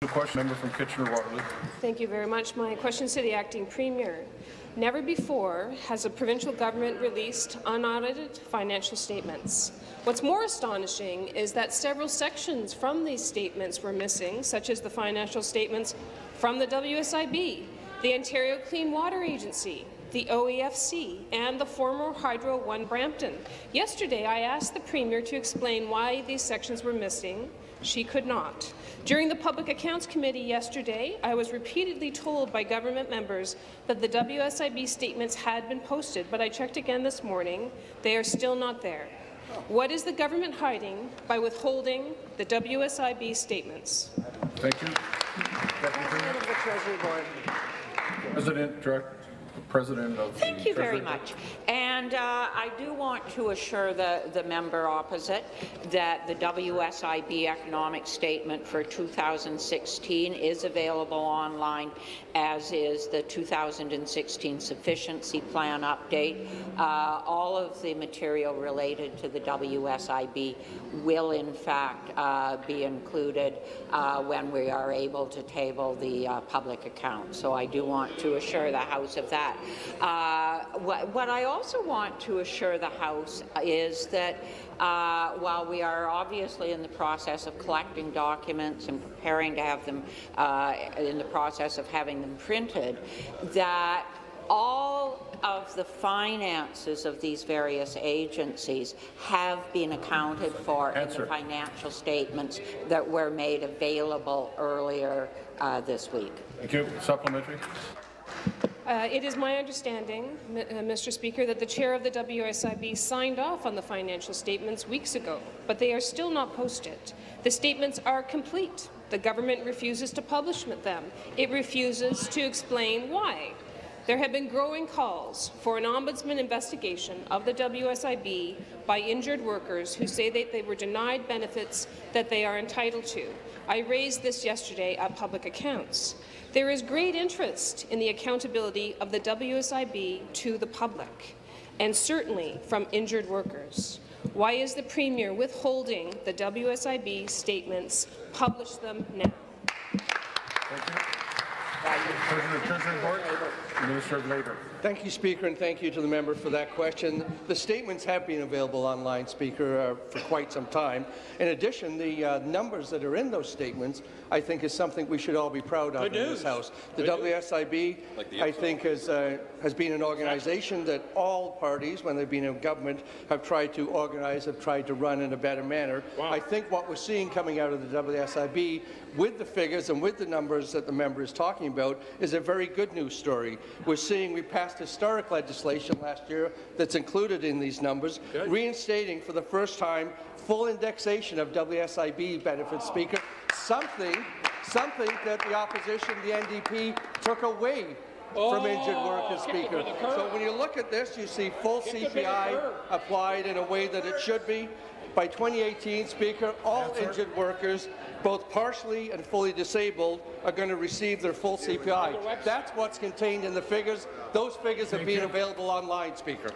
The question, member from Kitchener-Waterloo. Thank you very much. My question is to the Acting Premier. Never before has a provincial government released unaudited financial statements. What's more astonishing is that several sections from these statements were missing, such as the financial statements from the WSIB, the Ontario Clean Water Agency, the OEFC, and the former Hydro One Brampton. Yesterday, I asked the Premier to explain why these sections were missing. She could not. During the Public Accounts Committee yesterday, I was repeatedly told by government members that the WSIB statements had been posted, but I checked again this morning. They are still not there. What is the government hiding by withholding the WSIB statements? Thank you. President of Thank you very much. And I do want to assure the member opposite that the WSIB economic statement for 2016 is available online, as is the 2016 sufficiency plan update. All of the material related to the WSIB will in fact be included when we are able to table the public account. So I do want to assure the House of that. What I also want to assure the House is that while we are obviously in the process of collecting documents and preparing to have them in the process of having them printed, that all of the finances of these various agencies have been accounted for in the financial statements that were made available earlier this week. Thank you. Supplementary. It is my understanding, Mr. Speaker, that the chair of the WSIB signed off on the financial statements weeks ago, but they are still not posted. The statements are complete. The government refuses to publish them. It refuses to explain why. There have been growing calls for an ombudsman investigation of the WSIB by injured workers who say that they were denied benefits that they are entitled to. I raised this yesterday at Public Accounts. There is great interest in the accountability of the WSIB to the public, and certainly from injured workers. Why is the Premier withholding the WSIB statements? Publish them now. Thank you. Minister of Labour. Thank you, Speaker, and thank you to the member for that question. The statements have been available online, Speaker, for quite some time. In addition, the numbers that are in those statements, I think, is something we should all be proud of in this House. The WSIB, I think, has been an organization that all parties, when they've been in government, have tried to organize, have tried to run in a better manner. Wow. I think what we're seeing coming out of the WSIB, with the figures and with the numbers that the member is talking about, is a very good news story. We're seeing we passed historic legislation last year that's included in these numbers, reinstating for the first time full indexation of WSIB benefits, Speaker, something that the opposition, the NDP, took away from injured workers, Speaker. So when you look at this, you see full CPI applied in a way that it should be. By 2018, Speaker, all injured workers, both partially and fully disabled, are going to receive their full CPI. That's what's contained in the figures. Those figures have been available online, Speaker.